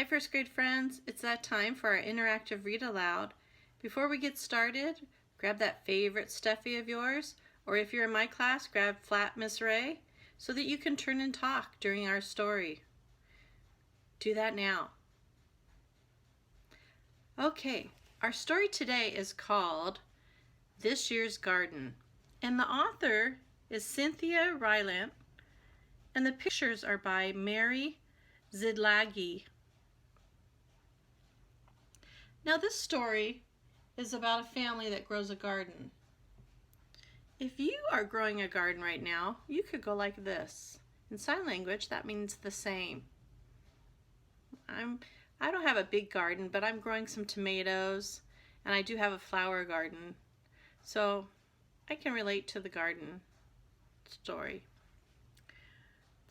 first grade friends, it's that time for our interactive read aloud. Before we get started, grab that favorite stuffy of yours, or if you're in my class, grab Flat Miss Ray so that you can turn and talk during our story. Do that now. Okay, our story today is called This Year's Garden, and the author is Cynthia Rylant, and the pictures are by Mary Zidlagi. Now this story is about a family that grows a garden. If you are growing a garden right now, you could go like this. In sign language, that means the same. I don't have a big garden, but I'm growing some tomatoes, and I do have a flower garden, so I can relate to the garden story.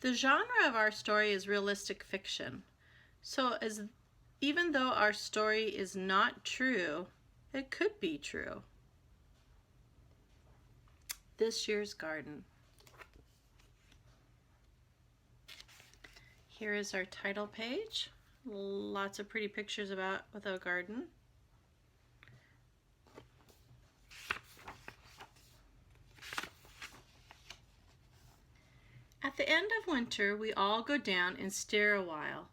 The genre of our story is realistic fiction, so even though our story is not true, it could be true. This Year's Garden. Here is our title page. Lots of pretty pictures with a garden. At the end of winter, we all go down and stare a while.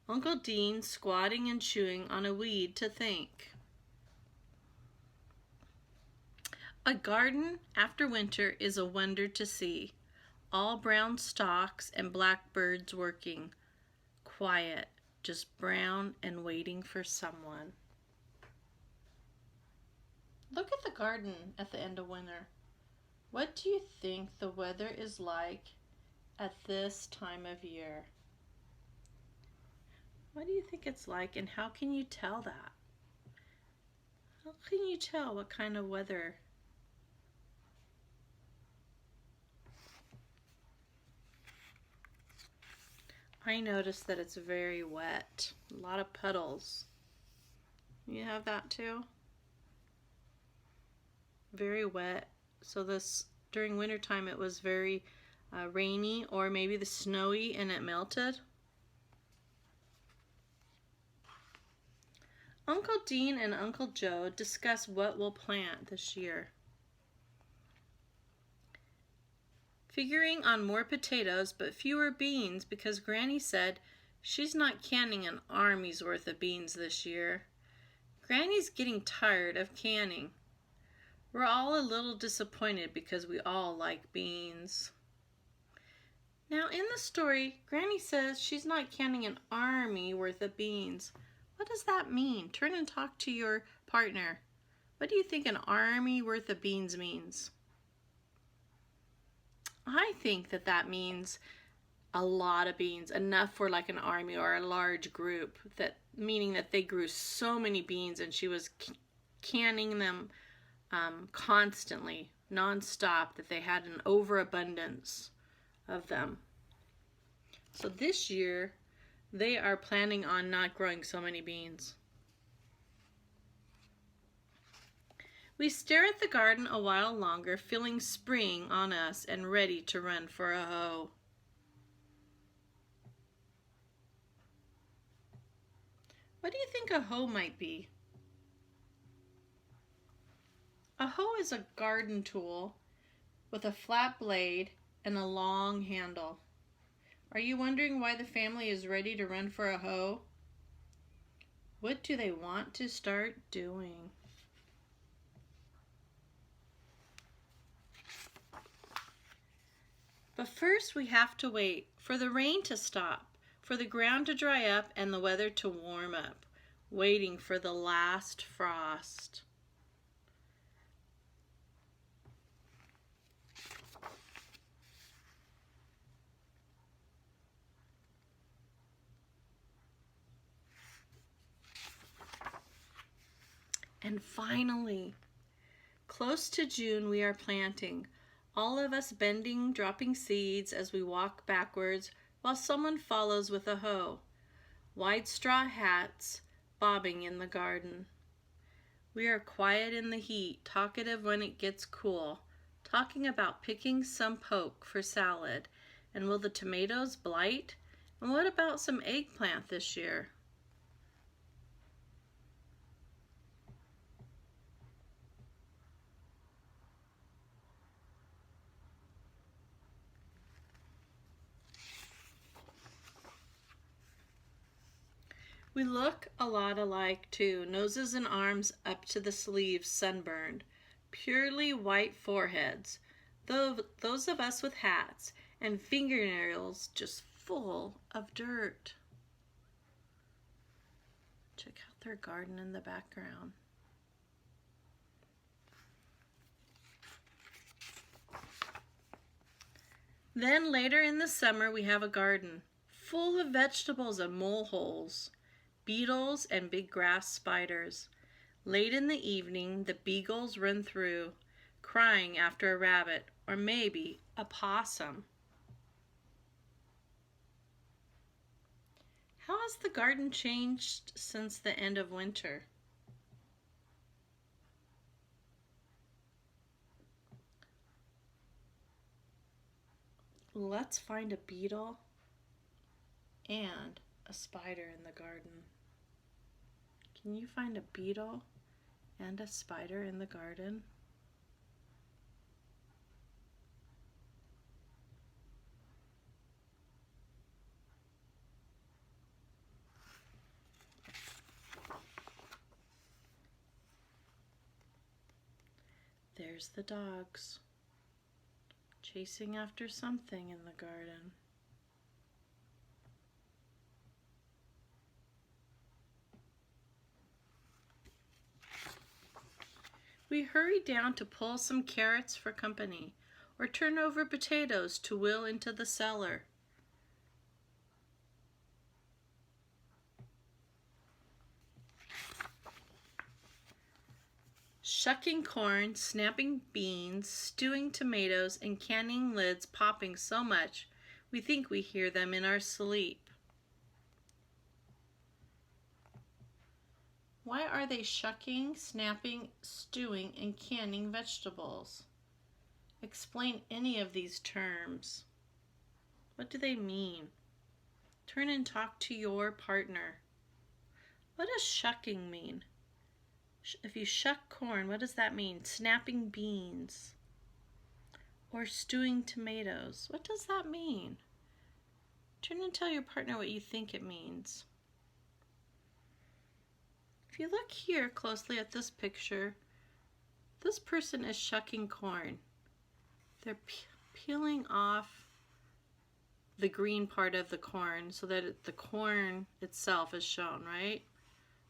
Uncle Dean squatting and chewing on a weed to think. A garden after winter is a wonder to see. All brown stalks and blackbirds working. Quiet, just brown and waiting for someone. Look at the garden at the end of winter. What do you think the weather is like at this time of year? What do you think it's like, and how can you tell that? How can you tell what kind of weather? I noticed that it's very wet, a lot of puddles. You have that too? Very wet. So during wintertime it was very rainy, or maybe the snowy and it melted. Uncle Dean and Uncle Joe discuss what we'll plant this year. Figuring on more potatoes but fewer beans because Granny said she's not canning an army's worth of beans this year. Granny's getting tired of canning. We're all a little disappointed because we all like beans. Now in the story, Granny says she's not canning an army worth of beans. What does that mean? Turn and talk to your partner. What do you think an army worth of beans means? I think that means a lot of beans, enough for like an army or a large group, meaning that they grew so many beans and she was canning them constantly, non-stop, that they had an overabundance of them. So this year, they are planning on not growing so many beans. We stare at the garden a while longer, feeling spring on us and ready to run for a hoe. What do you think a hoe might be? A hoe is a garden tool with a flat blade and a long handle. Are you wondering why the family is ready to run for a hoe? What do they want to start doing? But first we have to wait for the rain to stop, for the ground to dry up and the weather to warm up, waiting for the last frost. And finally, close to June, we are planting, all of us bending, dropping seeds as we walk backwards while someone follows with a hoe. Wide straw hats bobbing in the garden. We are quiet in the heat, talkative when it gets cool, talking about picking some poke for salad. And will the tomatoes blight? And what about some eggplant this year? We look a lot alike too, noses and arms up to the sleeves sunburned, purely white foreheads, those of us with hats, and fingernails just full of dirt. Check out their garden in the background. Then later in the summer we have a garden full of vegetables and moleholes, beetles and big grass spiders. Late in the evening the beagles run through, crying after a rabbit or maybe a possum. How has the garden changed since the end of winter? Let's find a beetle and a spider in the garden. Can you find a beetle and a spider in the garden? There's the dogs chasing after something in the garden. We hurry down to pull some carrots for company, or turn over potatoes to wheel into the cellar. Shucking corn, snapping beans, stewing tomatoes, and canning lids popping so much we think we hear them in our sleep. Why are they shucking, snapping, stewing, and canning vegetables? Explain any of these terms. What do they mean? Turn and talk to your partner. What does shucking mean? If you shuck corn, what does that mean? Snapping beans or stewing tomatoes. What does that mean? Turn and tell your partner what you think it means. If you look here closely at this picture, this person is shucking corn. They're peeling off the green part of the corn so that the corn itself is shown, right?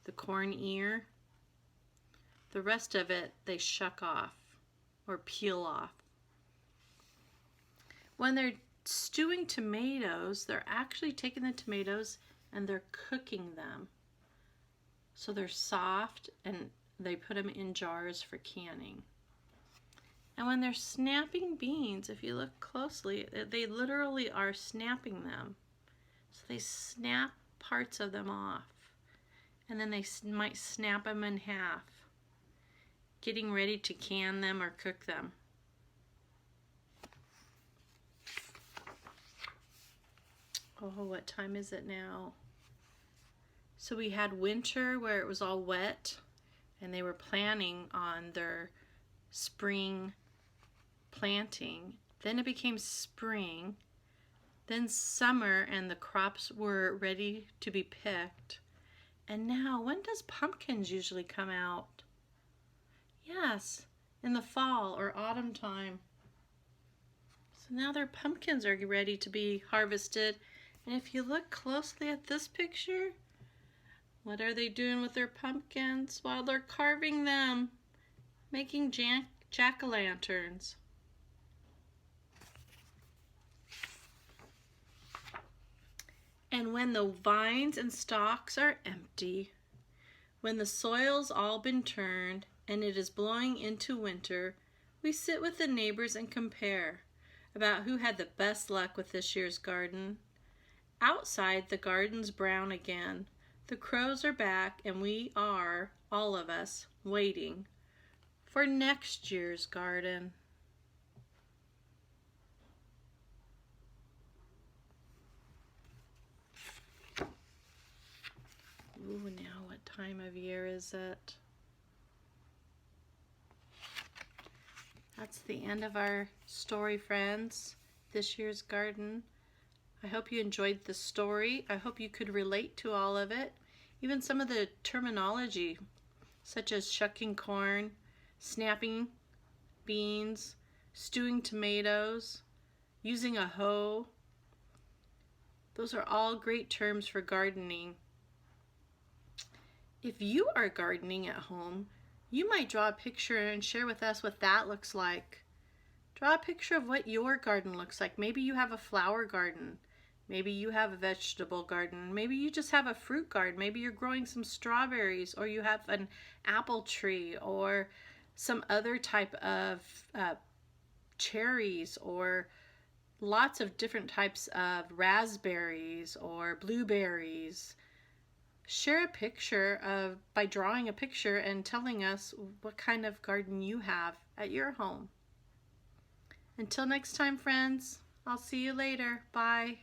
The corn ear. The rest of it they shuck off or peel off. When they're stewing tomatoes, they're actually taking the tomatoes and they're cooking them. So they're soft and they put them in jars for canning. And when they're snapping beans, if you look closely, they literally are snapping them. So they snap parts of them off. And then they might snap them in half, getting ready to can them or cook them. Oh, what time is it now? So we had winter where it was all wet and they were planning on their spring planting. Then it became spring, then summer, and the crops were ready to be picked. And now, when does pumpkins usually come out? Yes, in the fall or autumn time. So now their pumpkins are ready to be harvested. And if you look closely at this picture, what are they doing with their pumpkins? While they're carving them, making jack-o'-lanterns. And when the vines and stalks are empty, when the soil's all been turned and it is blowing into winter, we sit with the neighbors and compare about who had the best luck with this year's garden. Outside, the garden's brown again. The crows are back and we are, all of us, waiting for next year's garden. Ooh, now what time of year is it? That's the end of our story, friends. This year's garden. I hope you enjoyed the story. I hope you could relate to all of it. even some of the terminology, such as shucking corn, snapping beans, stewing tomatoes, using a hoe. Those are all great terms for gardening. If you are gardening at home, you might draw a picture and share with us what that looks like. Draw a picture of what your garden looks like. Maybe you have a flower garden. Maybe you have a vegetable garden. Maybe you just have a fruit garden. Maybe you're growing some strawberries, or you have an apple tree, or some other type of cherries, or lots of different types of raspberries or blueberries. Share a picture by drawing a picture and telling us what kind of garden you have at your home. Until next time, friends, I'll see you later. Bye.